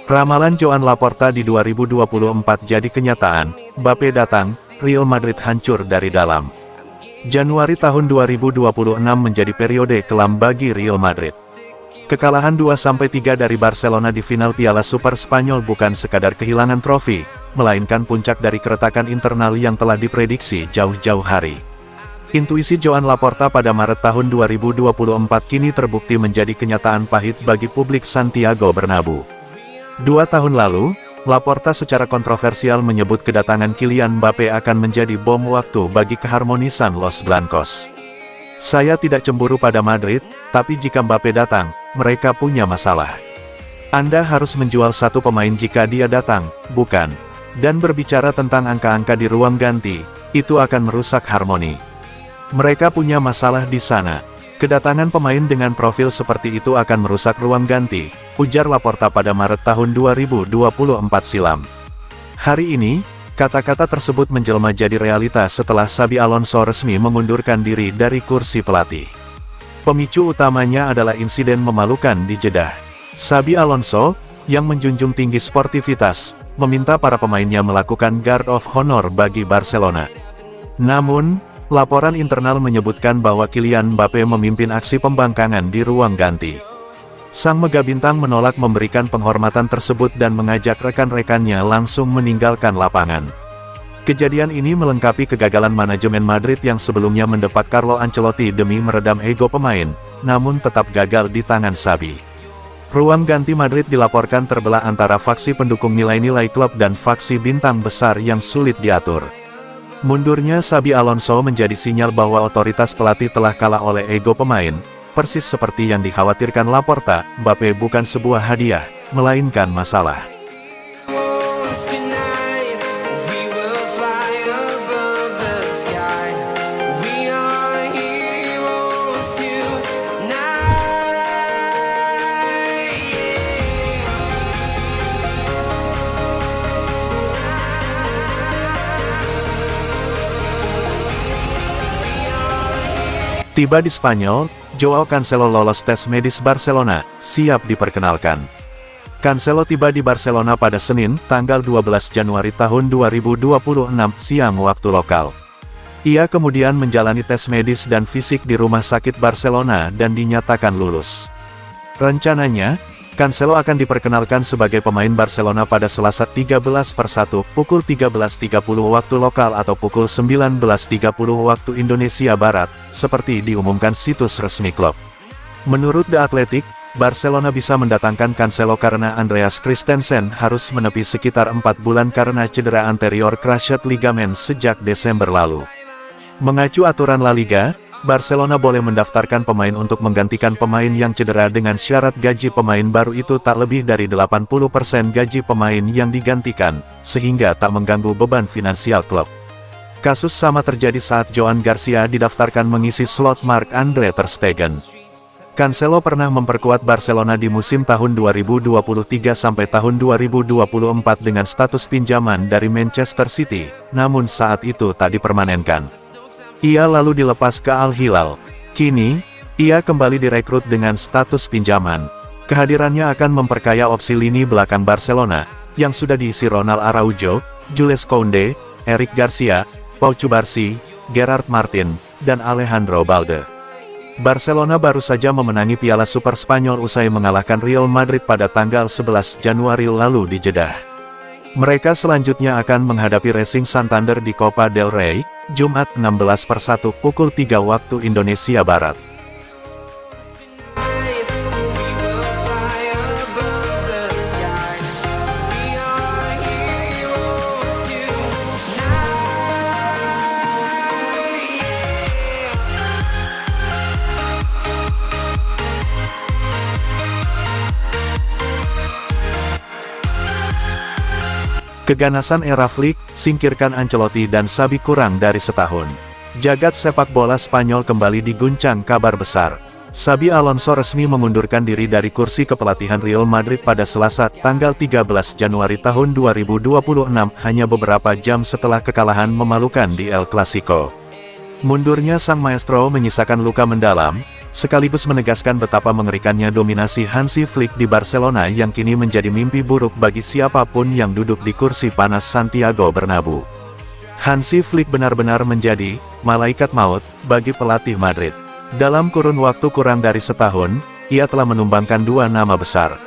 Ramalan Joan Laporta di 2024 jadi kenyataan, Mbappe datang, Real Madrid hancur dari dalam. Januari tahun 2026 menjadi periode kelam bagi Real Madrid. Kekalahan 2-3 dari Barcelona di final Piala Super Spanyol bukan sekadar kehilangan trofi, melainkan puncak dari keretakan internal yang telah diprediksi jauh-jauh hari. Intuisi Joan Laporta pada Maret tahun 2024 kini terbukti menjadi kenyataan pahit bagi publik Santiago Bernabeu. 2 tahun lalu, Laporta secara kontroversial menyebut kedatangan Kylian Mbappe akan menjadi bom waktu bagi keharmonisan Los Blancos. Saya tidak cemburu pada Madrid, tapi jika Mbappe datang, mereka punya masalah. Anda harus menjual satu pemain jika dia datang, bukan? Dan berbicara tentang angka-angka di ruang ganti, itu akan merusak harmoni. Mereka punya masalah di sana. Kedatangan pemain dengan profil seperti itu akan merusak ruang ganti, ujar Laporta pada Maret tahun 2024 silam. Hari ini, kata-kata tersebut menjelma jadi realitas setelah Xabi Alonso resmi mengundurkan diri dari kursi pelatih. Pemicu utamanya adalah insiden memalukan di Jeddah. Xabi Alonso, yang menjunjung tinggi sportivitas, meminta para pemainnya melakukan guard of honor bagi Barcelona. Namun, laporan internal menyebutkan bahwa Kylian Mbappe memimpin aksi pembangkangan di ruang ganti. Sang mega bintang menolak memberikan penghormatan tersebut dan mengajak rekan-rekannya langsung meninggalkan lapangan. Kejadian ini melengkapi kegagalan manajemen Madrid yang sebelumnya mendepak Carlo Ancelotti demi meredam ego pemain, namun tetap gagal di tangan Xabi. Ruang ganti Madrid dilaporkan terbelah antara faksi pendukung nilai-nilai klub dan faksi bintang besar yang sulit diatur. Mundurnya Xabi Alonso menjadi sinyal bahwa otoritas pelatih telah kalah oleh ego pemain, persis seperti yang dikhawatirkan Laporta. Mbappe bukan sebuah hadiah, melainkan masalah. Tiba di Spanyol, Joao Cancelo lolos tes medis Barcelona, siap diperkenalkan. Cancelo tiba di Barcelona pada Senin, tanggal 12 Januari tahun 2026 siang waktu lokal. Ia kemudian menjalani tes medis dan fisik di rumah sakit Barcelona dan dinyatakan lulus. Rencananya, Cancelo akan diperkenalkan sebagai pemain Barcelona pada Selasa 13/1 pukul 13.30 waktu lokal atau pukul 19.30 waktu Indonesia Barat, seperti diumumkan situs resmi klub. Menurut The Athletic, Barcelona bisa mendatangkan Cancelo karena Andreas Christensen harus menepi sekitar 4 bulan karena cedera anterior cruciate ligament sejak Desember lalu. Mengacu aturan La Liga, Barcelona boleh mendaftarkan pemain untuk menggantikan pemain yang cedera dengan syarat gaji pemain baru itu tak lebih dari 80% gaji pemain yang digantikan, sehingga tak mengganggu beban finansial klub. Kasus sama terjadi saat Joan Garcia didaftarkan mengisi slot Marc-Andre ter Stegen. Cancelo pernah memperkuat Barcelona di musim tahun 2023 sampai tahun 2024 dengan status pinjaman dari Manchester City, namun saat itu tak dipermanenkan. Ia lalu dilepas ke Al Hilal. Kini, ia kembali direkrut dengan status pinjaman. Kehadirannya akan memperkaya opsi lini belakang Barcelona, yang sudah diisi Ronald Araujo, Jules Koundé, Eric Garcia, Pau Cubarsí, Gerard Martin, dan Alejandro Balde. Barcelona baru saja memenangi Piala Super Spanyol usai mengalahkan Real Madrid pada tanggal 11 Januari lalu di Jeddah. Mereka selanjutnya akan menghadapi Racing Santander di Copa del Rey, Jumat 16/1 pukul 3 waktu Indonesia Barat. Keganasan era Flick, singkirkan Ancelotti dan Xabi kurang dari setahun. Jagat sepak bola Spanyol kembali diguncang kabar besar. Xabi Alonso resmi mengundurkan diri dari kursi kepelatihan Real Madrid pada Selasa, tanggal 13 Januari tahun 2026, hanya beberapa jam setelah kekalahan memalukan di El Clasico. Mundurnya sang maestro menyisakan luka mendalam, sekaligus menegaskan betapa mengerikannya dominasi Hansi Flick di Barcelona yang kini menjadi mimpi buruk bagi siapapun yang duduk di kursi panas Santiago Bernabeu. Hansi Flick benar-benar menjadi malaikat maut bagi pelatih Madrid. Dalam kurun waktu kurang dari setahun, ia telah menumbangkan dua nama besar.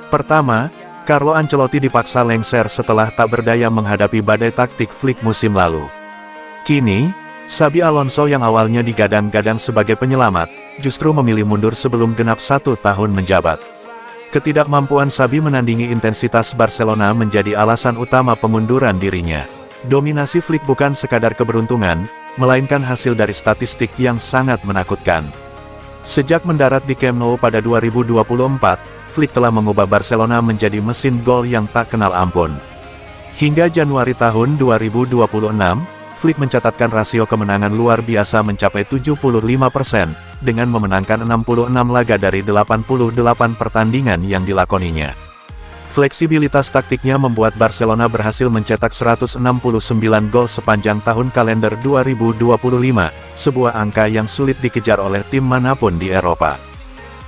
Pertama, Carlo Ancelotti dipaksa lengser setelah tak berdaya menghadapi badai taktik Flick musim lalu. Kini, Xabi Alonso yang awalnya digadang-gadang sebagai penyelamat, justru memilih mundur sebelum genap 1 tahun menjabat. Ketidakmampuan Xabi menandingi intensitas Barcelona menjadi alasan utama pengunduran dirinya. Dominasi Flick bukan sekadar keberuntungan, melainkan hasil dari statistik yang sangat menakutkan. Sejak mendarat di Camp Nou pada 2024, Flick telah mengubah Barcelona menjadi mesin gol yang tak kenal ampun. Hingga Januari tahun 2026, Flick mencatatkan rasio kemenangan luar biasa mencapai 75%, dengan memenangkan 66 laga dari 88 pertandingan yang dilakoninya. Fleksibilitas taktiknya membuat Barcelona berhasil mencetak 169 gol sepanjang tahun kalender 2025, sebuah angka yang sulit dikejar oleh tim manapun di Eropa.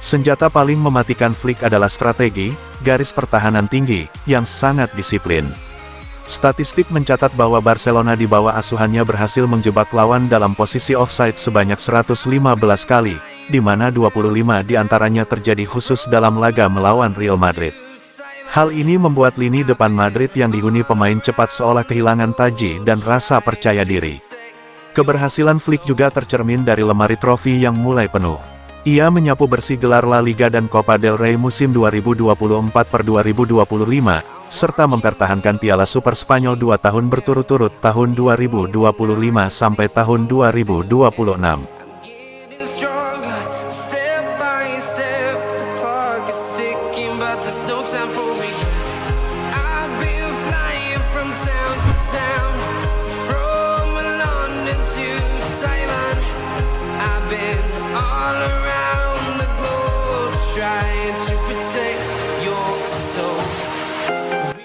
Senjata paling mematikan Flick adalah strategi, garis pertahanan tinggi, yang sangat disiplin. Statistik mencatat bahwa Barcelona di bawah asuhannya berhasil menjebak lawan dalam posisi offside sebanyak 115 kali, di mana 25 diantaranya terjadi khusus dalam laga melawan Real Madrid. Hal ini membuat lini depan Madrid yang dihuni pemain cepat seolah kehilangan taji dan rasa percaya diri. Keberhasilan Flick juga tercermin dari lemari trofi yang mulai penuh. Ia menyapu bersih gelar La Liga dan Copa del Rey musim 2024-2025, serta mempertahankan Piala Super Spanyol 2 tahun berturut-turut tahun 2025 sampai tahun 2026.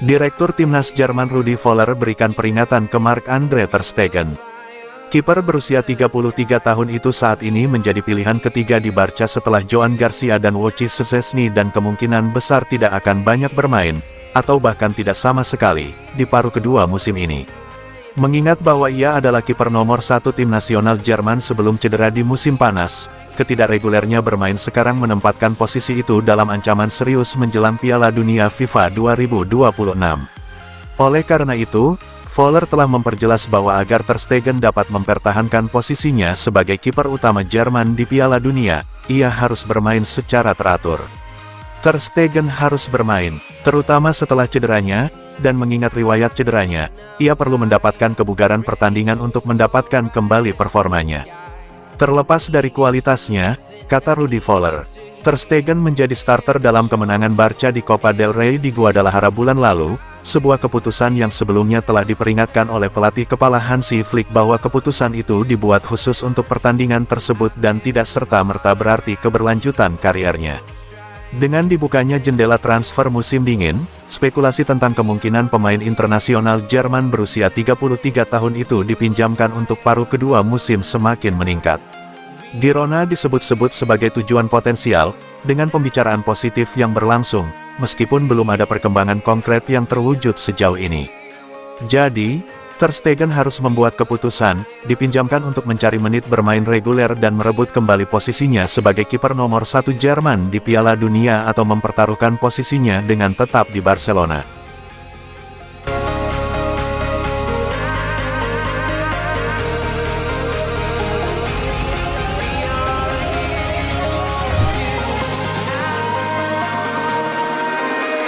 Direktur Timnas Jerman Rudi Voller berikan peringatan ke Marc-Andre ter Stegen. Kiper berusia 33 tahun itu saat ini menjadi pilihan ketiga di Barca setelah Joan Garcia dan Wojciech Szczesny dan kemungkinan besar tidak akan banyak bermain, atau bahkan tidak sama sekali, di paruh kedua musim ini. Mengingat bahwa ia adalah kiper nomor 1 tim nasional Jerman sebelum cedera di musim panas, ketidakregulernya bermain sekarang menempatkan posisi itu dalam ancaman serius menjelang Piala Dunia FIFA 2026. Oleh karena itu, Voller telah memperjelas bahwa agar ter Stegen dapat mempertahankan posisinya sebagai kiper utama Jerman di Piala Dunia, ia harus bermain secara teratur. Ter Stegen harus bermain, terutama setelah cederanya, dan mengingat riwayat cederanya, ia perlu mendapatkan kebugaran pertandingan untuk mendapatkan kembali performanya. Terlepas dari kualitasnya, kata Rudi Voller, ter Stegen menjadi starter dalam kemenangan Barca di Copa del Rey di Guadalajara bulan lalu, sebuah keputusan yang sebelumnya telah diperingatkan oleh pelatih kepala Hansi Flick bahwa keputusan itu dibuat khusus untuk pertandingan tersebut dan tidak serta-merta berarti keberlanjutan kariernya. Dengan dibukanya jendela transfer musim dingin, spekulasi tentang kemungkinan pemain internasional Jerman berusia 33 tahun itu dipinjamkan untuk paruh kedua musim semakin meningkat. Girona disebut-sebut sebagai tujuan potensial, dengan pembicaraan positif yang berlangsung, meskipun belum ada perkembangan konkret yang terwujud sejauh ini. Jadi, ter Stegen harus membuat keputusan, dipinjamkan untuk mencari menit bermain reguler dan merebut kembali posisinya sebagai kiper nomor 1 Jerman di Piala Dunia atau mempertaruhkan posisinya dengan tetap di Barcelona.